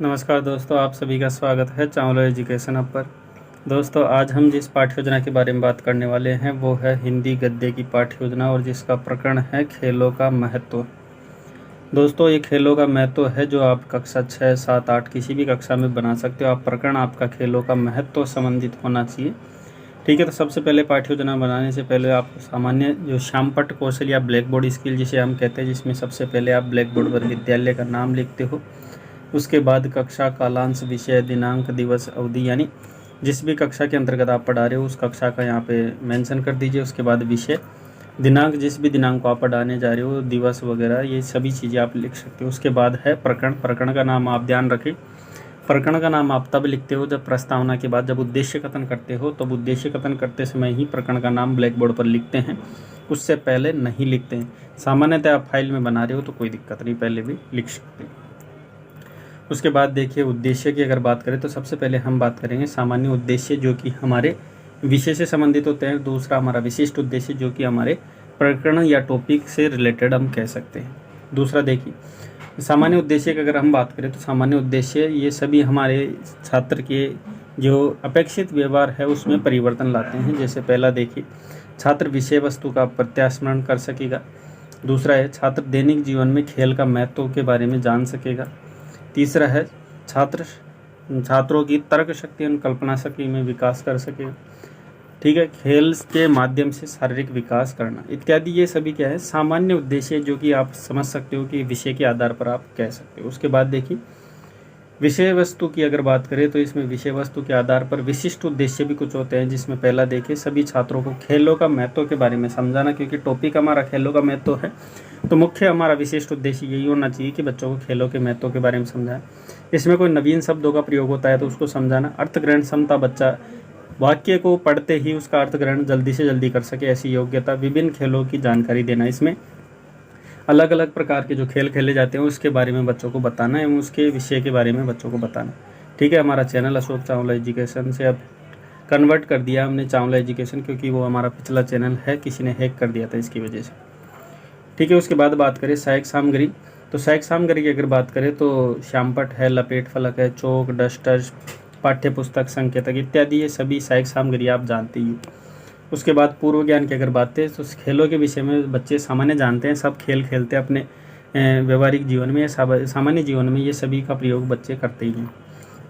नमस्कार दोस्तों, आप सभी का स्वागत है चावला एजुकेशन हब पर। दोस्तों, आज हम जिस पाठ्य योजना के बारे में बात करने वाले हैं वो है हिंदी गद्य की पाठ्य योजना और जिसका प्रकरण है खेलों का महत्व। दोस्तों, ये खेलों का महत्व है जो आप कक्षा 6, 7, 8 किसी भी कक्षा में बना सकते हो। आप प्रकरण आपका खेलों का महत्व संबंधित होना चाहिए। ठीक है, तो सबसे पहले पाठ्य योजना बनाने से पहले आपको सामान्य जो श्यामपट्ट कौशल या ब्लैक बोर्ड स्किल जिसे हम कहते हैं, जिसमें सबसे पहले आप ब्लैक बोर्ड पर विद्यालय का नाम लिखते हो। उसके बाद कक्षा, कालांश, विषय, दिनांक, दिवस, अवधि, यानी जिस भी कक्षा के अंतर्गत आप पढ़ा रहे हो उस कक्षा का यहाँ पे मेंशन कर दीजिए। उसके बाद विषय, दिनांक, जिस भी दिनांक को आप पढ़ाने जा रहे हो, दिवस वगैरह, ये सभी चीज़ें आप लिख सकते हो। उसके बाद है प्रकरण। प्रकरण का नाम आप ध्यान रखें, प्रकरण का नाम आप तब लिखते हो जब प्रस्तावना के बाद जब उद्देश्य कथन करते हो, तब उद्देश्य कथन करते समय ही प्रकरण का नाम ब्लैक बोर्ड पर लिखते हैं, उससे पहले नहीं लिखते हैं। सामान्यतः आप फाइल में बना रहे हो तो कोई दिक्कत नहीं, पहले भी लिख सकते हैं। उसके बाद देखिए, उद्देश्य की अगर बात करें तो सबसे पहले हम बात करेंगे सामान्य उद्देश्य जो कि हमारे विषय से संबंधित होते हैं। दूसरा हमारा विशिष्ट उद्देश्य जो कि हमारे प्रकरण या टॉपिक से रिलेटेड हम कह सकते हैं। दूसरा देखिए, सामान्य उद्देश्य की अगर हम बात करें तो सामान्य उद्देश्य ये सभी हमारे छात्र के जो अपेक्षित व्यवहार है उसमें परिवर्तन लाते हैं। जैसे पहला देखिए, छात्र विषय वस्तु का प्रत्यास्मरण कर सकेगा। दूसरा है, छात्र दैनिक जीवन में खेल का महत्व के बारे में जान सकेगा। तीसरा है, छात्रों की तर्क शक्ति और कल्पना शक्ति में विकास कर सके। ठीक है, खेल के माध्यम से शारीरिक विकास करना इत्यादि, ये सभी क्या है, सामान्य उद्देश्य जो कि आप समझ सकते हो कि विषय के आधार पर आप कह सकते हो। उसके बाद देखिए, विषय वस्तु की अगर बात करें तो इसमें विषय वस्तु के आधार पर विशिष्ट उद्देश्य भी कुछ होते हैं, जिसमें पहला देखिए, सभी छात्रों को खेलों का महत्व के बारे में समझाना। क्योंकि टॉपिक हमारा खेलों का महत्व है तो मुख्य हमारा विशिष्ट उद्देश्य यही होना चाहिए कि बच्चों को खेलों के महत्व के बारे में समझाएं। इसमें कोई नवीन शब्दों का प्रयोग होता है तो उसको समझाना। अर्थग्रहण क्षमता, बच्चा वाक्य को पढ़ते ही उसका अर्थग्रहण जल्दी से जल्दी कर सके, ऐसी योग्यता। विभिन्न खेलों की जानकारी देना, इसमें अलग अलग प्रकार के जो खेल खेले जाते हैं उसके बारे में बच्चों को बताना एवं उसके विषय के बारे में बच्चों को बताना। ठीक है, हमारा चैनल अशोक चावला एजुकेशन से अब कन्वर्ट कर दिया हमने चावला एजुकेशन, क्योंकि वो हमारा पिछला चैनल है, किसी ने हैक कर दिया था इसकी वजह से। ठीक है, उसके बाद बात करें सहायक सामग्री। तो सहायक सामग्री की अगर बात करें तो श्यामपट्ट है, लपेट फलक है, चौक, डस्टर, पाठ्य पुस्तक, संकेतक इत्यादि, ये सभी सहायक सामग्री आप जानते ही हो। उसके बाद पूर्व ज्ञान की अगर बात है तो खेलों के विषय में बच्चे सामान्य जानते हैं, सब खेल खेलते हैं अपने व्यवहारिक जीवन में, सामान्य जीवन में ये सभी का प्रयोग बच्चे करते ही हैं।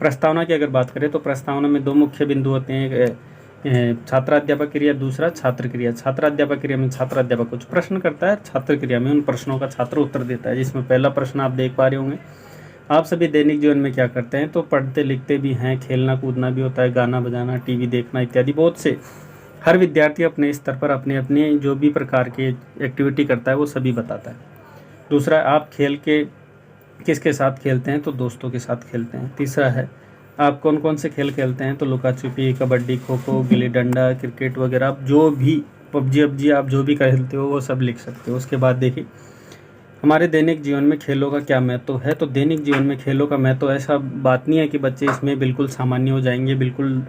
प्रस्तावना की अगर बात करें तो प्रस्तावना में दो मुख्य बिंदु होते हैं, छात्राध्यापक क्रिया, दूसरा छात्र क्रिया। छात्राध्यापक क्रिया में छात्राध्यापक कुछ प्रश्न करता है, छात्र क्रिया में उन प्रश्नों का छात्र उत्तर देता है। जिसमें पहला प्रश्न आप देख पा रहे होंगे, आप सभी दैनिक जीवन में क्या करते हैं? तो पढ़ते लिखते भी हैं, खेलना कूदना भी होता है, गाना बजाना, टीवी देखना इत्यादि बहुत से। हर विद्यार्थी अपने स्तर पर अपने अपने जो भी प्रकार के एक्टिविटी करता है वो सभी बताता है। दूसरा, आप खेल के किसके साथ खेलते हैं? तो दोस्तों के साथ खेलते हैं। तीसरा है, आप कौन कौन से खेल खेलते हैं? तो लुका छुपी, कबड्डी, खो खो, गिल्ली डंडा, क्रिकेट वगैरह, आप जो भी पबजी आप जो भी खेलते हो वो सब लिख सकते हो। उसके बाद देखिए, हमारे दैनिक जीवन में खेलों का क्या महत्व है? तो दैनिक जीवन में खेलों का महत्व, ऐसा बात नहीं है कि बच्चे इसमें बिल्कुल सामान्य हो जाएंगे, बिल्कुल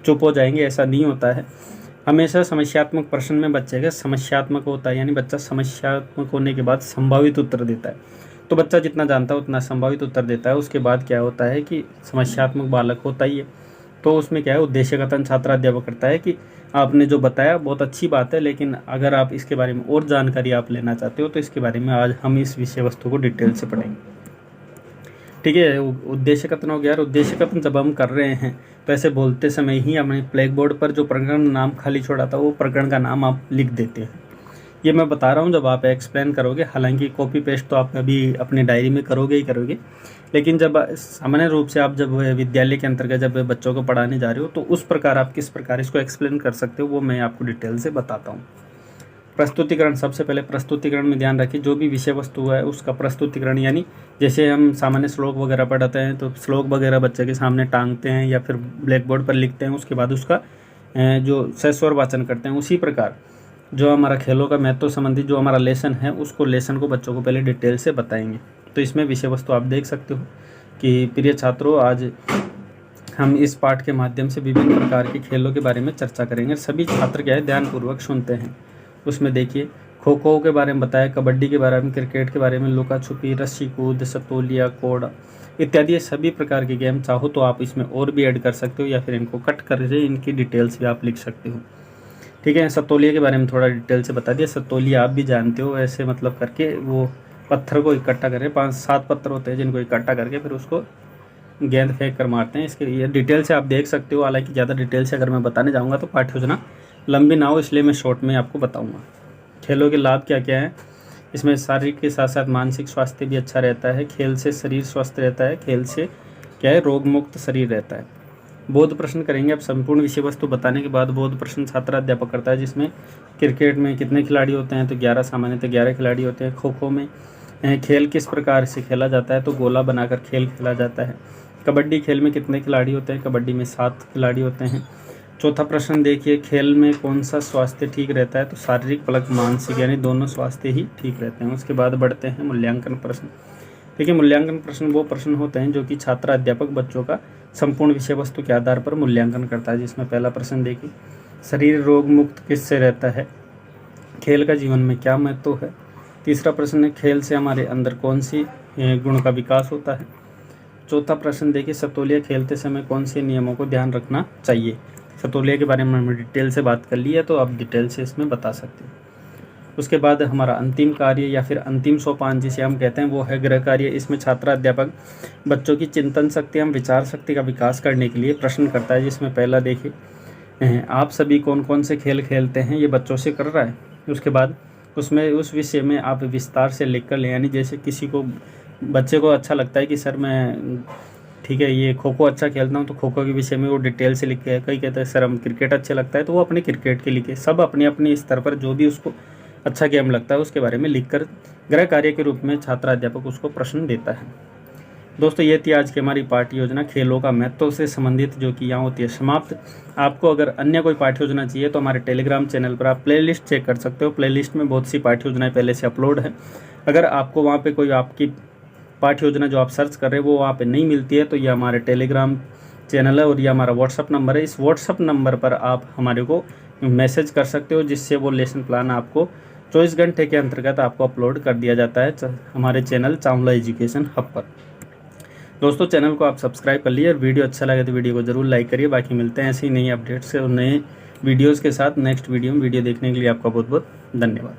चुप हो जाएंगे, ऐसा नहीं होता है। हमेशा समस्यात्मक प्रश्न में बच्चे का समस्यात्मक होता है, यानी बच्चा समस्यात्मक होने के बाद संभावित उत्तर देता है। तो बच्चा जितना जानता है उतना संभावित उत्तर देता है। उसके बाद क्या होता है कि समस्यात्मक बालक होता ही है, तो उसमें क्या है, उद्देश्य कथन छात्राध्यापक करता है कि आपने जो बताया बहुत अच्छी बात है, लेकिन अगर आप इसके बारे में और जानकारी आप लेना चाहते हो तो इसके बारे में आज हम इस विषय वस्तु को डिटेल से पढ़ेंगे। ठीक है, उद्देश्य कथन हो गया। और उद्देश्य कथन जब हम कर रहे हैं तो ऐसे बोलते समय ही हमने ब्लैक बोर्ड पर जो प्रकरण नाम खाली छोड़ा था वो प्रकरण का नाम आप लिख देते हैं। ये मैं बता रहा हूँ जब आप एक्सप्लेन करोगे, हालांकि कॉपी पेस्ट तो आप अभी अपने डायरी में करोगे ही करोगे, लेकिन जब सामान्य रूप से आप जब विद्यालय के अंतर्गत जब बच्चों को पढ़ाने जा रहे हो तो उस प्रकार आप किस प्रकार इसको एक्सप्लेन कर सकते हो वो मैं आपको डिटेल से बताता हूँ। प्रस्तुतिकरण, सबसे पहले प्रस्तुतिकरण में ध्यान रखिए, जो भी विषय वस्तु है उसका प्रस्तुतिकरण, यानी जैसे हम सामान्य श्लोक वगैरह पढ़ाते हैं तो श्लोक वगैरह बच्चे के सामने टांगते हैं या फिर ब्लैक बोर्ड पर लिखते हैं, उसके बाद उसका जो सस्वर वाचन करते हैं। उसी प्रकार जो हमारा खेलों का महत्व संबंधित जो हमारा लेसन है उसको लेसन को बच्चों को पहले डिटेल से बताएंगे। तो इसमें विषय वस्तु आप देख सकते हो कि प्रिय छात्रों, आज हम इस पाठ के माध्यम से विभिन्न प्रकार के खेलों के बारे में चर्चा करेंगे। सभी छात्र क्या है, ध्यानपूर्वक सुनते हैं। उसमें देखिए, खो खो के बारे में बताया, कबड्डी के बारे में, क्रिकेट के बारे में, लुका छुपी, रस्सी कूद, सतोलिया, कोड़ा, इत्यादि। ये सभी प्रकार के गेम चाहो तो आप इसमें और भी ऐड कर सकते हो या फिर इनको कट करके इनकी डिटेल्स भी आप लिख सकते हो। ठीक है, सतोलिया के बारे में थोड़ा डिटेल से बता दिया। सतोलिया आप भी जानते हो, ऐसे मतलब करके वो पत्थर को इकट्ठा करके 5-7 पत्थर होते हैं जिनको इकट्ठा करके फिर उसको गेंद फेंक कर मारते हैं। इसके ये डिटेल से आप देख सकते हो। हालांकि ज़्यादा डिटेल से अगर मैं बताने जाऊँगा तो पाठ्य योजना लंबी ना हो, इसलिए मैं शॉर्ट में आपको बताऊँगा। खेलों के लाभ क्या क्या हैं। इसमें शारीरिक के साथ साथ मानसिक स्वास्थ्य भी अच्छा रहता है। खेल से शरीर स्वस्थ रहता है। खेल से क्या है, रोग मुक्त शरीर रहता है। बोध प्रश्न करेंगे। अब संपूर्ण विषय वस्तु बताने के बाद बोध प्रश्न छात्र अध्यापक करता है, जिसमें क्रिकेट में कितने खिलाड़ी होते हैं तो 11, सामान्यतः 11 खिलाड़ी होते हैं। खो खो में खेल किस प्रकार से खेला जाता है तो गोला बनाकर खेल खेला जाता है। कबड्डी खेल में कितने खिलाड़ी होते हैं, कबड्डी में 7 खिलाड़ी होते हैं। चौथा प्रश्न देखिए, खेल में कौन सा स्वास्थ्य ठीक रहता है तो शारीरिक प्लस मानसिक, यानी दोनों स्वास्थ्य ही ठीक रहते हैं। उसके बाद बढ़ते हैं मूल्यांकन प्रश्न। देखिए, मूल्यांकन प्रश्न वो प्रश्न होते हैं जो कि छात्र अध्यापक बच्चों का संपूर्ण विषय वस्तु के आधार पर मूल्यांकन करता है। जिसमें पहला प्रश्न देखिए, शरीर रोग मुक्त किससे रहता है, खेल का जीवन में क्या महत्व है। तीसरा प्रश्न है, खेल से हमारे अंदर कौन सी गुण का विकास होता है। चौथा प्रश्न देखिए, सतोलिया खेलते समय कौन से नियमों को ध्यान रखना चाहिए। सतोलिया के बारे में हमने डिटेल से बात कर ली है, तो आप डिटेल से इसमें बता सकते हो। उसके बाद हमारा अंतिम कार्य या फिर अंतिम सोपान जिसे हम कहते हैं वो है गृह कार्य। इसमें छात्र अध्यापक बच्चों की चिंतन शक्ति एवं विचार शक्ति का विकास करने के लिए प्रश्न करता है। जिसमें पहला देखिए, आप सभी कौन कौन से खेल खेलते हैं, ये बच्चों से कर रहा है। उसके बाद उसमें उस विषय में आप विस्तार से लिख कर लें, यानी जैसे किसी को बच्चे को अच्छा लगता है कि सर मैं ठीक है ये खो खो अच्छा खेलता हूँ तो खो खो के विषय में वो डिटेल से लिखे है। कई कहते हैं सर हम क्रिकेट अच्छा लगता है तो वो अपने क्रिकेट के लिखे। सब अपनी अपनी स्तर पर जो भी उसको अच्छा गेम लगता है उसके बारे में लिखकर गृह कार्य के रूप में छात्र अध्यापक उसको प्रश्न देता है। दोस्तों, ये थी आज की हमारी पाठ्य योजना खेलों का महत्व से संबंधित, जो कि यहाँ होती है समाप्त। आपको अगर अन्य कोई पाठ्य योजना चाहिए तो हमारे टेलीग्राम चैनल पर आप प्लेलिस्ट चेक कर सकते हो। प्लेलिस्ट में बहुत सी पाठ्य योजनाएं पहले से अपलोड है। अगर आपको वहाँ पे कोई आपकी पाठ्य योजना जो आप सर्च कर रहे हो वो वहाँ पे नहीं मिलती है तो ये हमारे टेलीग्राम चैनल है और ये हमारा व्हाट्सअप नंबर है। इस व्हाट्सअप नंबर पर आप हमारे को मैसेज कर सकते हो, जिससे वो लेसन प्लान आपको 24 घंटे के अंतर्गत आपको अपलोड कर दिया जाता है हमारे चैनल चावला एजुकेशन हब पर। दोस्तों, चैनल को आप सब्सक्राइब कर लीजिए और वीडियो अच्छा लगे तो वीडियो को जरूर लाइक करिए। बाकी मिलते हैं ऐसी नई अपडेट्स और नए वीडियोज़ के साथ नेक्स्ट वीडियो में। वीडियो देखने के लिए आपका बहुत बहुत धन्यवाद।